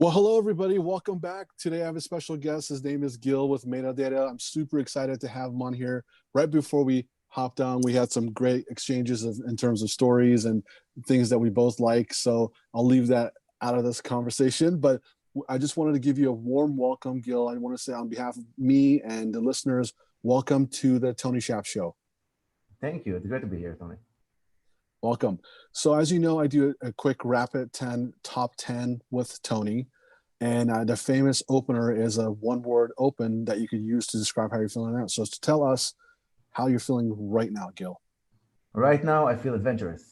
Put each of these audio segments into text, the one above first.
Well, hello, everybody. Welcome back. Today, I have a special guest. His name is Gil with Metadata. I'm super excited to have him on here. Right before we hopped on, we had some great exchanges in terms of stories and things that we both like. So I'll leave that out of this conversation. But I just wanted to give you a warm welcome, Gil. I want to say on behalf of me and the listeners, welcome to the Tony Shaft Show. Thank you. It's great to be here, Tony. Welcome. So, as you know, I do a quick rapid 10 top 10 with Tony. And the famous opener is a one word open that you could use to describe how you're feeling now. So, to tell us how you're feeling right now, Gil. Right now, I feel adventurous.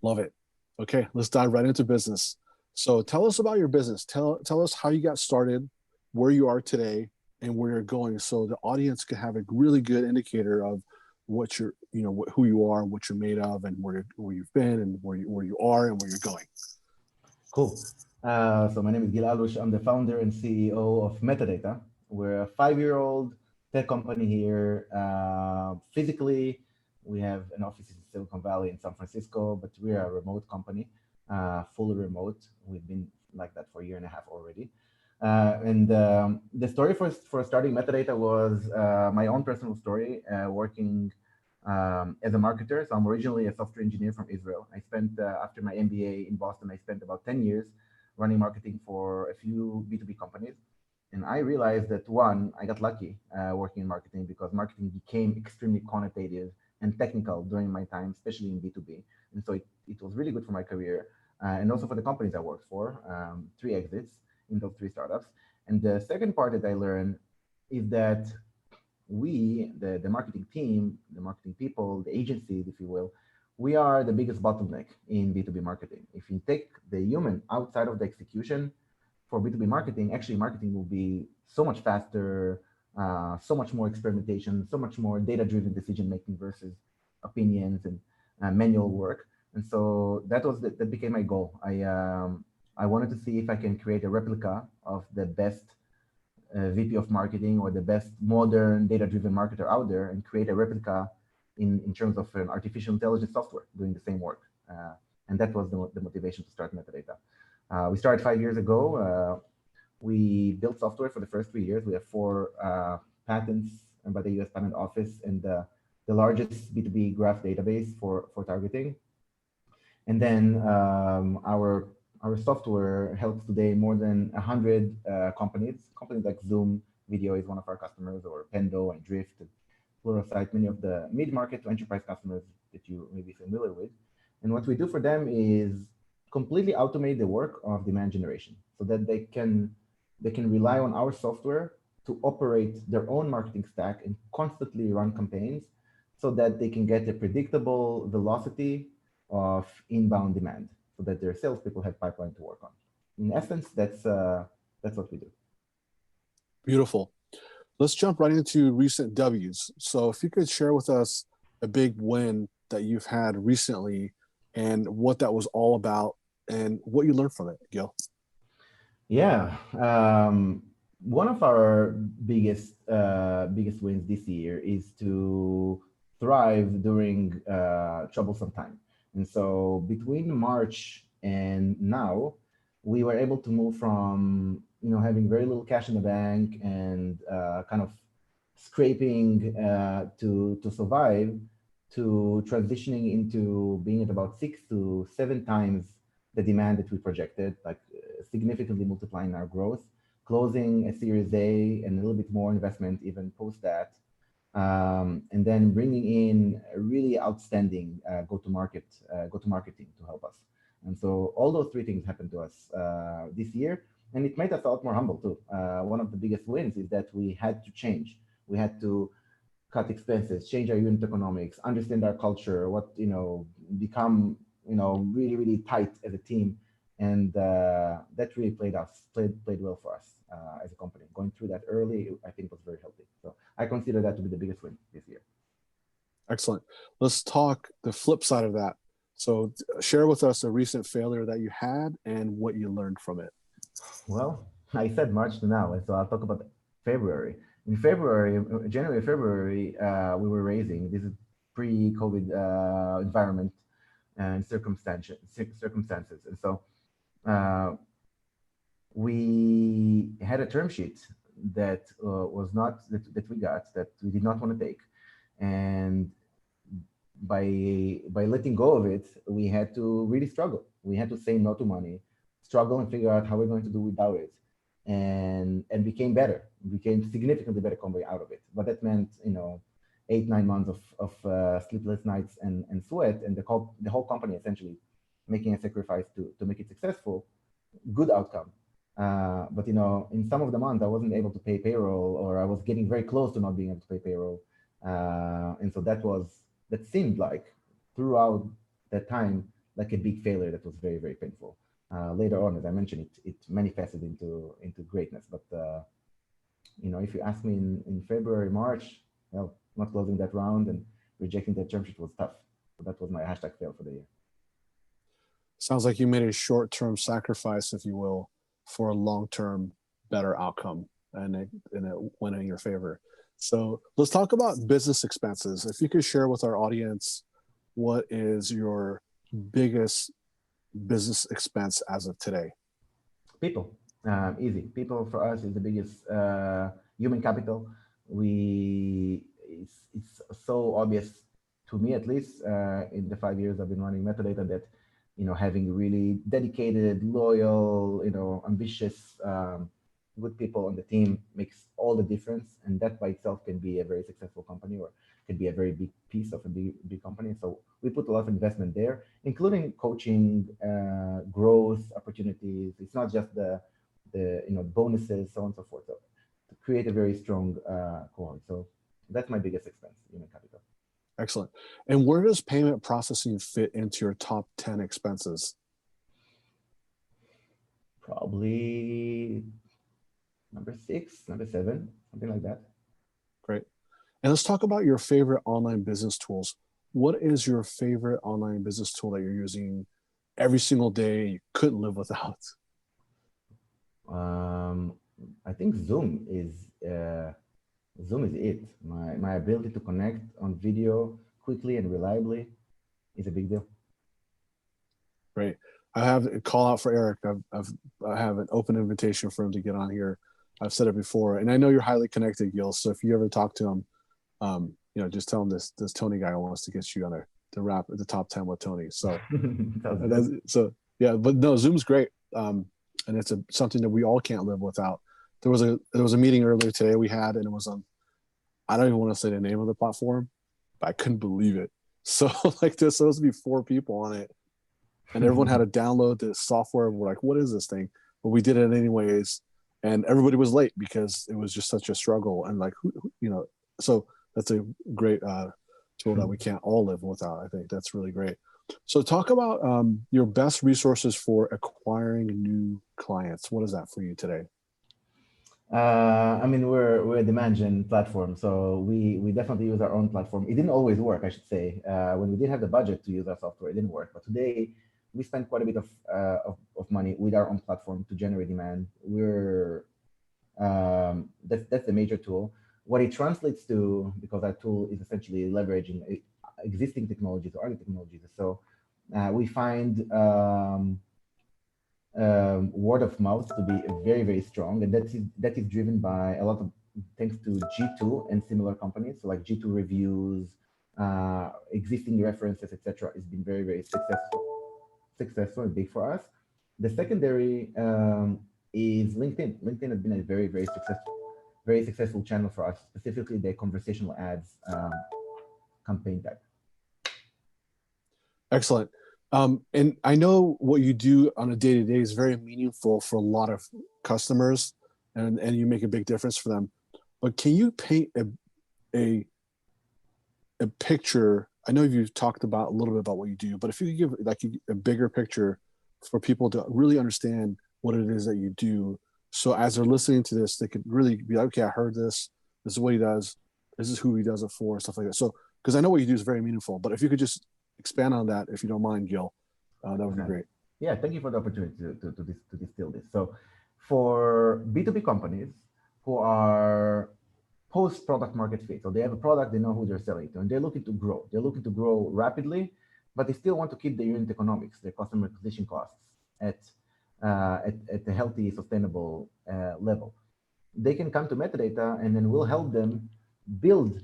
Love it. Okay, let's dive right into business. So, tell us about your business. Tell us how you got started, where you are today, and where you're going, so the audience can have a really good indicator of what you're, who you are, and what you're made of, and where you've been, and where you are, and where you're going. Cool. So my name is Gil Allouche. I'm the founder and CEO of Metadata. We're a 5-year-old tech company here. Physically, we have an office in Silicon Valley in San Francisco, but we are a remote company, fully remote. We've been like that for a year and a half already. And the story for starting Metadata was my own personal story, working as a marketer. So I'm originally a software engineer from Israel. I spent, after my MBA in Boston, I spent about 10 years running marketing for a few B2B companies. And I realized that one, I got lucky working in marketing because marketing became extremely quantitative and technical during my time, especially in B2B. And so it was really good for my career and also for the companies I worked for, 3 exits in those 3 startups. And the second part that I learned is that we, the marketing team, the marketing people, the agencies, if you will, we are the biggest bottleneck in B2B marketing. If you take the human outside of the execution for B2B marketing, actually marketing will be so much faster, so much more experimentation, so much more data-driven decision-making versus opinions and manual work. And so that became my goal. I wanted to see if I can create a replica of the best VP of marketing or the best modern data-driven marketer out there and create a replica in terms of an artificial intelligence software doing the same work. And that was the motivation to start Metadata. We started 5 years ago. We built software for the first 3 years. We have 4 patents by the US Patent Office and the largest B2B graph database for targeting. And then our software helps today more than 100 companies. Companies like Zoom Video is one of our customers, or Pendo and Drift, and Pluralsight, many of the mid-market to enterprise customers that you may be familiar with. And what we do for them is completely automate the work of demand generation so that they can rely on our software to operate their own marketing stack and constantly run campaigns so that they can get a predictable velocity of inbound demand, so that their salespeople have pipeline to work on. In essence, that's what we do. Beautiful. Let's jump right into recent W's. So, if you could share with us a big win that you've had recently and what that was all about and what you learned from it, Gil. Yeah. One of our biggest wins this year is to thrive during troublesome time. And so between March and now, we were able to move from having very little cash in the bank and kind of scraping to survive, to transitioning into being at about 6 to 7 times the demand that we projected, like significantly multiplying our growth, closing a Series A and a little bit more investment even post that, and then bringing in a really outstanding go-to-marketing to help us. And so all those 3 things happened to us this year, and it made us a lot more humble too. One of the biggest wins is that we had to change. We had to cut expenses, change our unit economics, understand our culture, become really, really tight as a team. And that really played well for us as a company. Going through that early, I think was very healthy. So I consider that to be the biggest win this year. Excellent. Let's talk the flip side of that. So share with us a recent failure that you had and what you learned from it. Well, I said March to now, and so I'll talk about February. In February, January, February, we were raising. This is pre-COVID environment and circumstances. And so had a term sheet that was not that we got that we did not want to take, and by letting go of it, we had to really struggle. We had to say no to money, struggle and figure out how we're going to do without it, and became better, became significantly better company out of it. But that meant, 8-9 months of sleepless nights and sweat, and the whole company essentially making a sacrifice to make it successful. Good outcome. But in some of the months I wasn't able to pay payroll, or I was getting very close to not being able to pay payroll. And so that seemed like throughout that time like a big failure that was very, very painful. Later on, as I mentioned, it manifested into greatness. But if you ask me in February, March, well, not closing that round and rejecting that term sheet was tough. So that was my hashtag fail for the year. Sounds like you made a short-term sacrifice, if you will, for a long-term better outcome, and it went in your favor. So let's talk about business expenses. If you could share with our audience, what is your biggest business expense as of today? People. Easy. People for us is the biggest human capital. It's so obvious to me, at least, in the 5 years I've been running Metadata, that having really dedicated, loyal, ambitious, good people on the team makes all the difference, and that by itself can be a very successful company, or can be a very big piece of a big company. So we put a lot of investment there, including coaching, growth opportunities. It's not just the bonuses, so on and so forth. So to create a very strong cohort. So that's my biggest expense, human capital. Excellent. And where does payment processing fit into your top 10 expenses? Probably number 6, number 7, something like that. Great. And let's talk about your favorite online business tools. What is your favorite online business tool that you're using every single day you couldn't live without? I think Zoom is it. My ability to connect on video quickly and reliably is a big deal. Great. I have a call out for Eric. I have an open invitation for him to get on here. I've said it before, and I know you're highly connected, Gil. So if you ever talk to him, just tell him this Tony guy wants to get you on the rap at the top 10 with Tony. So, yeah, but no, Zoom's great, and it's something that we all can't live without. There was a meeting earlier today we had, and it was on. I don't even want to say the name of the platform, but I couldn't believe it. So like, there's supposed to be 4 people on it, and everyone had to download the software. We're like, what is this thing? But we did it anyways, and everybody was late because it was just such a struggle. And like, so that's a great tool that we can't all live without. I think that's really great. So talk about your best resources for acquiring new clients. What is that for you today? We're a demand gen platform, so we definitely use our own platform. It didn't always work, I should say. When we did have the budget to use our software, it didn't work. But today, we spend quite a bit of money with our own platform to generate demand. That's the major tool. What it translates to, because our tool is essentially leveraging existing technologies or other technologies. So we find word of mouth to be very, very strong, and that is driven by a lot of thanks to G2 and similar companies. So like G2 reviews, existing references, etc. has been very, very successful and big for us. The secondary is LinkedIn. LinkedIn has been a very, very successful channel for us, specifically the conversational ads campaign type. Excellent. And I know what you do on a day-to-day is very meaningful for a lot of customers, and you make a big difference for them. But can you paint a picture? I know you've talked about a little bit about what you do, but if you could give like a bigger picture for people to really understand what it is that you do, so as they're listening to this, they could really be like, okay, I heard this. This is what he does. This is who he does it for, stuff like that. So, because I know what you do is very meaningful, but if you could just expand on that, if you don't mind, Gil, that would be great. Yeah, thank you for the opportunity to distill this. So for B2B companies who are post product market fit, so they have a product, they know who they're selling to, and they're looking to grow. They're looking to grow rapidly, but they still want to keep their unit economics, their customer acquisition costs at a healthy, sustainable level. they can come to Metadata, and then we'll help them build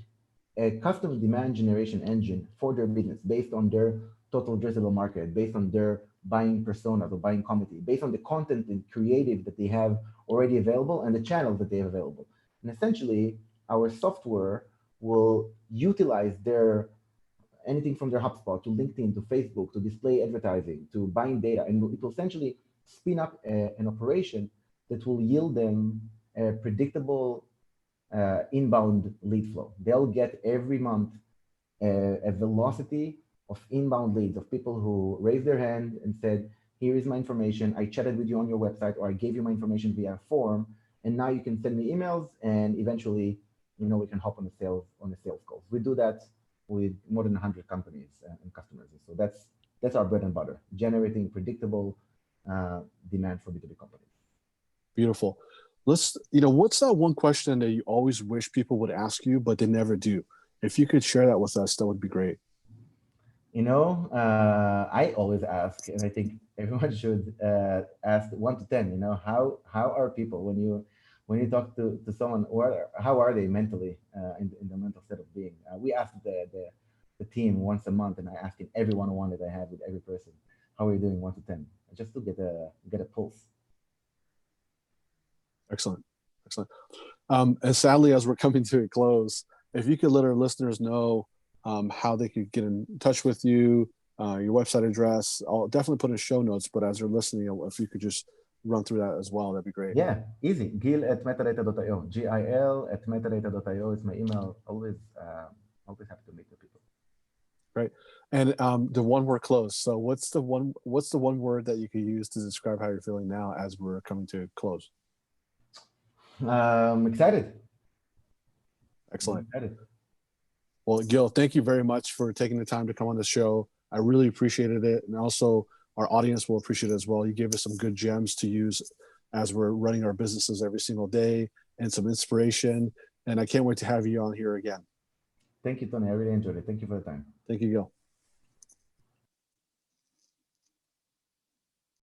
a custom demand generation engine for their business based on their total addressable market, based on their buying personas or buying committee, based on the content and creative that they have already available and the channels that they have available. And essentially, our software will utilize their anything from their HubSpot to LinkedIn to Facebook to display advertising to buying data, and it will essentially spin up an operation that will yield them a predictable inbound lead flow. They'll get every month a velocity of inbound leads of people who raised their hand and said, here is my information. I chatted with you on your website, or I gave you my information via a form. And now you can send me emails, and eventually, we can hop on the sales calls. We do that with more than 100 companies and customers. So that's our bread and butter, generating predictable demand for B2B companies. Beautiful. What's that one question that you always wish people would ask you, but they never do? If you could share that with us, that would be great. I always ask, and I think everyone should ask 1 to 10. How are people when you talk to someone, or how are they mentally in the mental state of being? We ask the team once a month, and I ask in every one-on-one that I have with every person, how are you doing 1 to 10, just to get a pulse. Excellent. And sadly, as we're coming to a close, if you could let our listeners know how they could get in touch with you, your website address, I'll definitely put in show notes, but as they're listening, if you could just run through that as well, that'd be great. Yeah, easy. Gil@metadata.io. GIL@metadata.io is my email. Always happy to meet the people. Great. And the one word close. So what's the one word that you could use to describe how you're feeling now as we're coming to close? Excited. Excellent. Excited. Well, Gil, thank you very much for taking the time to come on the show. I really appreciated it. And also our audience will appreciate it as well. You gave us some good gems to use as we're running our businesses every single day, and some inspiration. And I can't wait to have you on here again. Thank you, Tony. I really enjoyed it. Thank you for the time. Thank you, Gil.